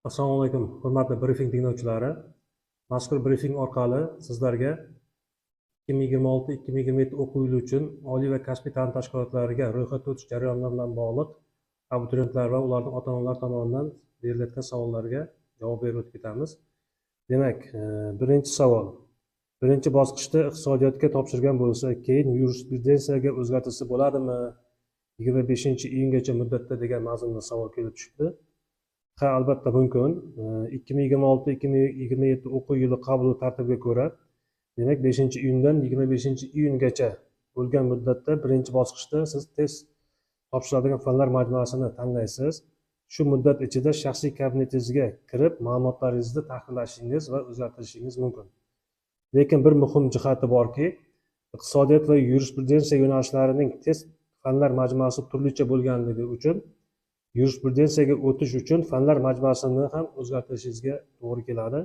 Assalomu alaykum, hurmatli brifing tinglovchilari. Mazkur brifing orqali sizlarga 2026-2027 o'quv yili uchun oliy va kasbiy ta'lim tashkilotlariga ro'yxatga o'tish jarayonlari bilan bog'liq abituriyentlar va ularning ota-onalari tomonidan berilayotgan savollarga javob berib o'tib ketamiz. Demak, birinchi savol. Birinchi bosqichda iqtisodiyotga topshirgan bo'lsa, keyin yurisprudensiyaga o'zgartirsa bo'ladimi? 25-iyungacha muddatda degan mazmunda savol kelib tushibdi. Ha, albatta mumkin. 2026-2027 o'quv yili qabul tartibiga ko'ra, demak 5-iyundan 25-iyungacha bo'lgan muddatda birinchi bosqichda siz test topshiradigan fanlar majmuasini tanlaysiz. Shu muddat ichida shaxsiy kabinetingizga kirib, ma'lumotlaringizni tahrirlashingiz va o'zgartirishingiz mumkin. Lekin bir muhim jihati borki, iqtisodiyot va yurisprudensiya yo'nalishlarining test fanlar majmuasi turlicha bo'lganligi uchun yurisprudensiyaga o'tish uchun fanlar majmuasini ham o'zgartirishingizga to'g'ri keladi.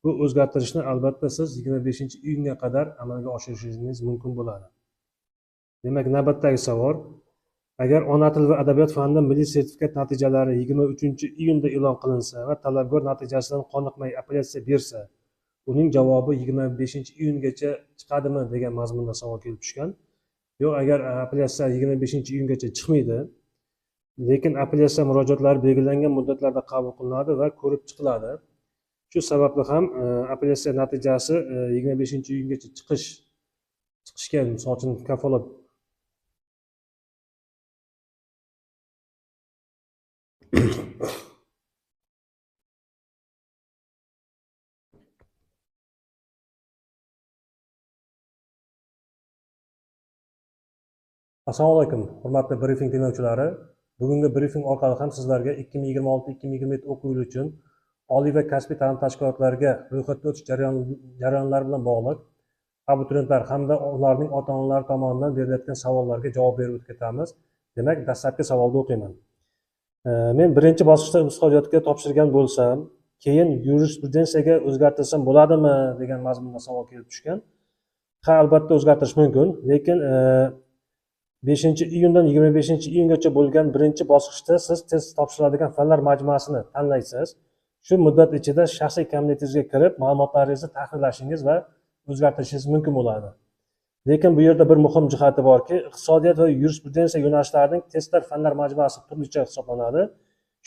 Bu o'zgartirishni albatta siz 25-iyunga qadar amalga oshirishingiz mumkin bo'ladi. Demak, navbatdagi savol: agar ona til va adabiyot fanida milliy sertifikat natijalari 23-iyunda e'lon qilinsa va talabgor natijasidan qoniqmay apellyatsiya bersa, uning javobi 25-iyungacha chiqadimi degan mazmunda savol kelib tushgan. Yo'q, agar apellyatsiya 25-iyungacha chiqmaydi, lekin apellyatsiya murojaatlari belgilangan muddatlarda qabul qilinadi va ko'rib chiqiladi. Shu sababli ham apellyatsiya natijasi 25-iyungacha chiqishga misol uchun kafolat Assalomu alaykum, hurmatli brifing tinglovchilari. Bugungi brifing orqali ham sizlarga 2026-2027 o'quv yili uchun oliy va kasbiy ta'lim tashkilotlariga ro'yxatga o'tish jarayonlari bilan bog'liq abituriyentlar hamda ularning ota-onalari tomonidan berilayotgan savollarga javob berib o'tib ketamiz. Demak, dastlabki savolni o'qiyman. Men birinchi bosqichda iqtisodiyotga topshirgan bo'lsam, keyin yurisprudensiyaga o'zgartirsam bo'ladimi degan mazmunda savol kelib tushgan. Ha, albatta o'zgartirish mumkin, lekin 5-iyundan 25-iyungacha bo'lgan birinchi bosqichda siz test topshiradigan fanlar majmuasini tanlaysiz. Shu muddat ichida shaxsiy kabinetingizga kirib, ma'lumotlaringizni tahrirlashingiz va o'zgartirishingiz mumkin bo'ladi. Lekin bu yerda bir muhim jihati borki, iqtisodiyot va yurisprudensiya yo'nalishlarining testlar fanlar majmuasi turlicha hisoblanadi.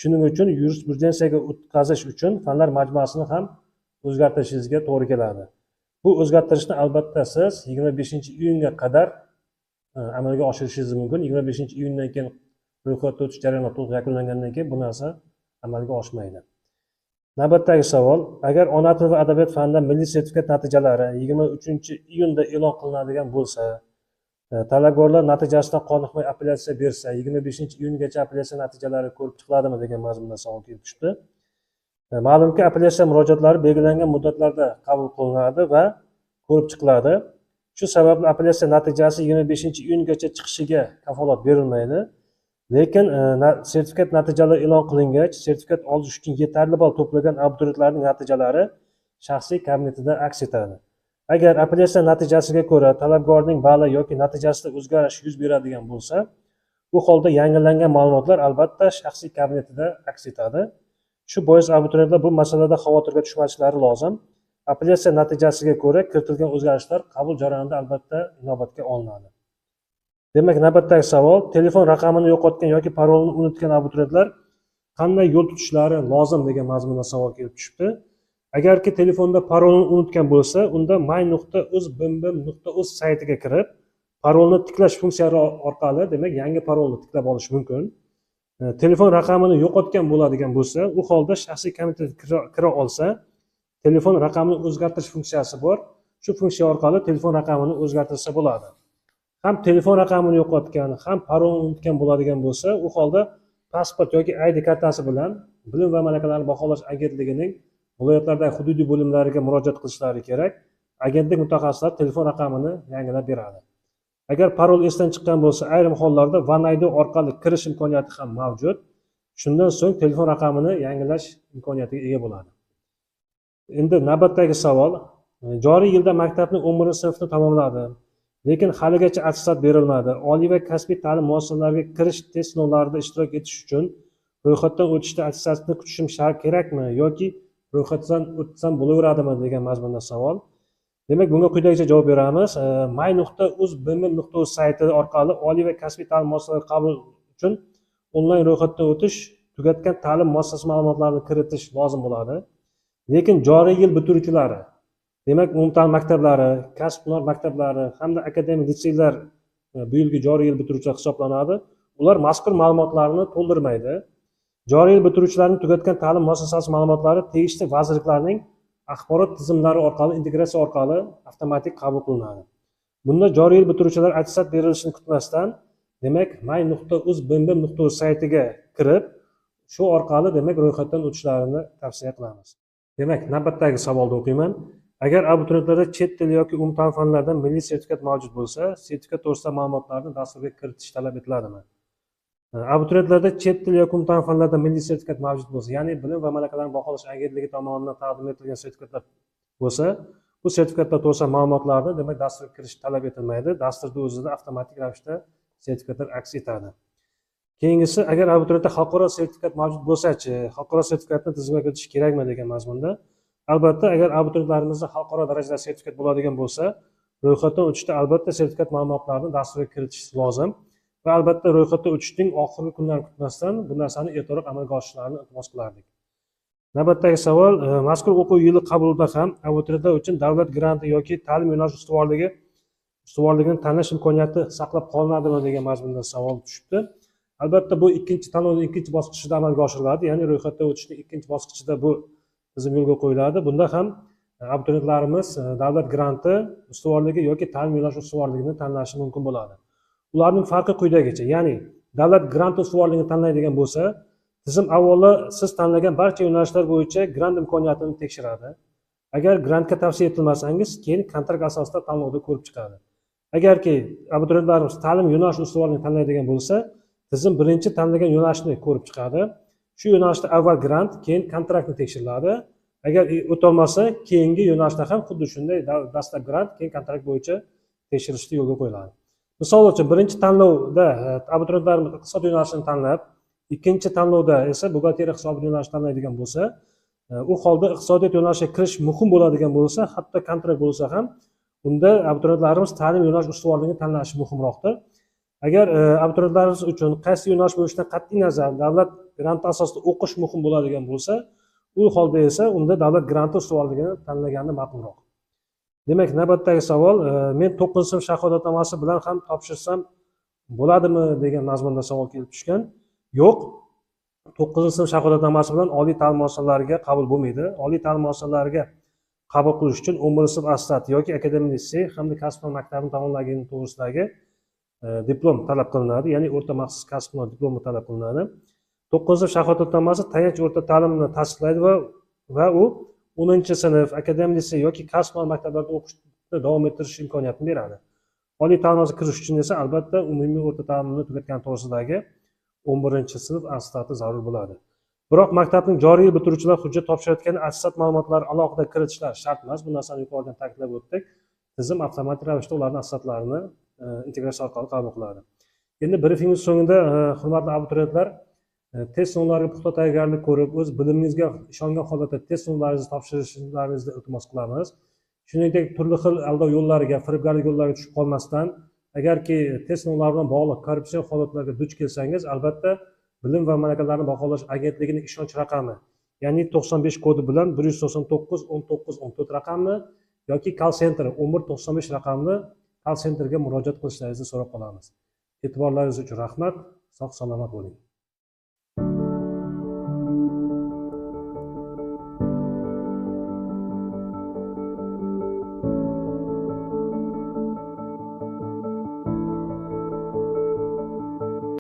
Shuning uchun yurisprudensiyaga o'tkazish uchun fanlar majmuasini ham o'zgartirishingizga to'g'ri keladi. Bu o'zgartirishni albatta siz 25-iyunga qadar amalga oshirishingiz mumkin. 25-iyundan keyin ro'yxatga o'tish jarayoni to'liq yakunlangandan keyin bu narsa amalga oshmaydi. Navbatdagi savol: agar ona til va adabiyot fanida milliy sertifikat natijalari 23-iyunda e'lon qilinadigan bo'lsa, talabgorlar natijasidan qoniqmay apellyatsiya bersa, 25-iyungacha apellyatsiya natijalari ko'rib chiqiladimi degan mazmunda savol kelib tushdi. Ma'lumki, apellyatsiya murojaatlari belgilangan muddatlarda qabul qilinadi va ko'rib chiqiladi. Shu sababli apellyatsiya natijasi 25-iyungacha chiqishiga kafolat berilmaydi. Lekin sertifikat natijalari e'lon qilingach, sertifikat olish uchun yetarli ball to'plagan abituriyentlarning natijalari shaxsiy kabinetida aks etadi. Agar apellyatsiya natijasiga ko'ra talabgorning balli yoki natijasida o'zgarish yuz beradigan bo'lsa, bu holda yangilangan ma'lumotlar albatta shaxsiy kabinetida aks etadi. Shu bois abituriyentlar bu masalada xavotirga tushmasliklari lozim. Apellyatsiya natijasiga ko'ra kiritilgan o'zgarishlar qabul jarayonida albatta inobatga olinadi. Demak, navbatdagi savol: telefon raqamini yo'qotgan yoki parolini unutgan abituriyentlar qanday yo'l tutishlari lozim degan mazmunda savol kelib tushibdi. Agarki telefonda parolini unutgan bo'lsa, unda my.uz.bimbim.uz saytiga kirib, parolni tiklash funksiyasi orqali, demak, yangi parolni tiklab olish mumkin. Telefon raqamini yo'qotgan bo'ladigan bo'lsa, u holda shaxsiy kabinetga kira olsa, telefon raqamini o'zgartirish funksiyasi bor. Shu funksiya orqali telefon raqamini o'zgartirsa bo'ladi. Ham telefon raqamini yo'qotgan, ham parolni unutgan bo'ladigan bo'lsa, u holda pasport yoki ID kartasi bilan Bilim va malakalarni baholash agentligining viloyatlardagi hududiy bo'limlariga murojaat qilishlari kerak. Agentlik mutaxassislari telefon raqamini yangilab beradi. Agar parol esdan chiqqan bo'lsa, ayrim hollarda OneID orqali kirish imkoniyati ham mavjud. Shundan so'ng telefon raqamini yangilash imkoniyatiga ega bo'ladi. Endi navbatdagi savol: joriy yilda maktabning 11-sinfni tamomladi, lekin haligacha attestat berilmadi. Oliy va kasbiy ta'lim muassasalariga kirish test sinovlarida ishtirok etish uchun ro'yxatdan o'tishda attestatsiyani kutishim shart kerakmi yoki ro'yxatdan o'tsam bo'laveradimi degan mazmunda savol. Demak, bunga quyidagicha javob beramiz. my.uz.bmm.uz sayti orqali oliy va kasbiy ta'lim muassasalari qabul uchun onlayn ro'yxatdan o'tish, tugatgan ta'lim muassasasi ma'lumotlarini kiritish lozim bo'ladi. Lekin joriy yil bitiruvchilari, demak, umumta'lim maktablari, kasb-hunar maktablari hamda akademik litseylar bu yilgi joriy yil bitiruvchilar hisoblanadi. Ular mazkur ma'lumotlarni to'ldirmaydi. Joriy yil bitiruvchilarining tugatgan ta'lim muassasasi ma'lumotlari tegishli vazirliklarning axborot tizimlari orqali, integratsiya orqali avtomatik qabul qilinadi. Bunda joriy yil bitiruvchilar attestat berilishini kutmasdan, demak, my.uz.bmm.uz saytiga kirib, shu orqali demak ro'yxatdan o'tishlarini tavsiya qilamiz. Demak, navbatdagi savolni o'qiyman. Agar abituriyentlarda chet tili yoki umumta'lim fanlaridan milliy sertifikat mavjud bo'lsa, sertifikat to'g'risida ma'lumotlarni dasturga kiritish talab etiladimi? Abituriyentlarda chet tili yoki umumta'lim fanlaridan milliy sertifikat mavjud bo'lsa, ya'ni Bilim va malakalarni baholash agentligi tomonidan taqdim etilgan sertifikatlar bo'lsa, bu sertifikatlar to'g'risida ma'lumotlarni demak dasturga kirish talab etilmaydi. Dasturda o'zida avtomatik ravishda sertifikatlar aks etadi. Keyingisi, agar abituriyentda xalqaro sertifikat mavjud bo'lsa-chi, xalqaro sertifikatni tizimga kiritish kerakmi degan mazmunda. Albatta, agar abituriyentlarimizda xalqaro darajada sertifikat bo'ladigan bo'lsa, ro'yxatdan o'tishda albatta sertifikat ma'lumotlarini dasturga kiritish lozim va albatta ro'yxatdan o'tishning oxirgi kunlarini kutmasdan bu narsani ertaroq amalga oshishlarini iltimos qilardik. Navbatdagi savol, mazkur o'quv yili qabulida ham abituriyentlar uchun davlat granti yoki ta'lim yo'nalishi ustuvorligini tanlash imkoniyati saqlab qolinadimi degan mazmunda savol tushibdi. Albatta, bu ikkinchi tanlovning ikkinchi bosqichida amalga oshiriladi, ya'ni ro'yxatdan o'tishning ikkinchi bosqichida bu tizim yo'lga qo'yiladi. Bunda ham abituriyentlarimiz davlat granti ustuvorligi yoki ta'lim yo'nalishi ustuvorligini tanlashi mumkin bo'ladi. Ularning farqi quyidagicha, ya'ni davlat granti ustuvorligini tanlaydigan bo'lsa, tizim avvalo siz tanlagan barcha yo'nalishlar bo'yicha grant imkoniyatini tekshiradi. Agar grantga tavsiya etilmasangiz, keyin kontrakt asosida tanlovda ko'rib chiqadi. Agarki abituriyentlarimiz ta'lim yo'nalishi ustuvorligini tanlaydigan bo'lsa, tizim birinchi tanlagan yo'nalishni ko'rib chiqadi. Shu yo'nalishda avval grant, keyin kontraktni tekshiriladi. Agar o'tolmasa, keyingi yo'nalishda ham xuddi shunday dastlab grant, keyin kontrakt bo'yicha tekshirishni yo'lga qo'yiladi. Misol uchun, birinchi tanlovda abituriyentlarimiz iqtisod yo'nalishini tanlab, ikkinchi tanlovda esa buxgalteriya hisobot yo'nalishini tanlaydigan bo'lsa, u holda iqtisodiyot yo'nalishiga kirish muhim bo'ladigan bo'lsa, hatto kontrakt bo'lsa ham, unda abituriyentlarimiz ta'lim yo'nalishi ustuvorligini tanlashi muhimroqdir. Agar abituriyentlarimiz uchun qaysi yo'nalish bo'lishidan qat'iy nazar davlat granti asosida o'qish muhim bo'ladigan bo'lsa, u holda esa unda davlat granti ustuvorligini tanlagani ma'qulroq. Demak, navbatdagi savol, men 9-sinf shahodatnomasi bilan ham topshirsam bo'ladimi degan mazmunda savol kelib tushgan. Yo'q, 9-sinf shahodatnomasi bilan oliy ta'lim muassasalariga qabul bo'lmaydi. Oliy ta'lim muassasalariga qabul qilish uchun 11-sinf attestat yoki akademik litsey hamda kasb-hunar maktabini tamomlagani to'g'risidagi diplom talab qilinadi, ya'ni o'rta maxsus kasb-hunar diplomi talab qilinadi. 9-sinf shahodatnomasi tayanch o'rta ta'limni tasdiqlaydi va u 10-sinf akademik litsey yoki kasb-hunar maktablarida o'qishni davom ettirish imkoniyatini beradi. Oliy ta'limga kirish uchun esa albatta umumiy o'rta ta'limni tugatgan to'g'risidagi 11-sinf attestati zarur bo'ladi. Biroq maktabning joriy yil bitiruvchilar hujjat topshirayotgan attestat ma'lumotlari alohida kiritishlari shart emas. Bu narsani yuqoridan ta'kidlab o'tdik. Tizim avtomatik ravishda ularning attestatlarini integratsiya orqali qabul qiladi. Endi briefingimiz so'ngida hurmatli abituriyentlar, test sinovlariga puxta tayyorgarlik ko'rib, o'z bilimingizga ishongan holatda test sinovlaringizni topshirishlaringizni iltimos qilamiz. Shuningdek, turli xil aldov yo'llariga, firibgarlik yo'llariga tushib qolmasdan, agarki test sinovlari bilan bog'liq korrupsion holatlarga duch kelsangiz, albatta Bilim va malakalarni baholash agentligining ishonch raqami, ya'ni 95 kodi bilan 199 19 14 raqamni yoki call center 1195 raqamli call centerga murojaat qilishlaringizni so'rab qolamiz. E'tiborlaringiz uchun rahmat. Sog' salomat bo'ling.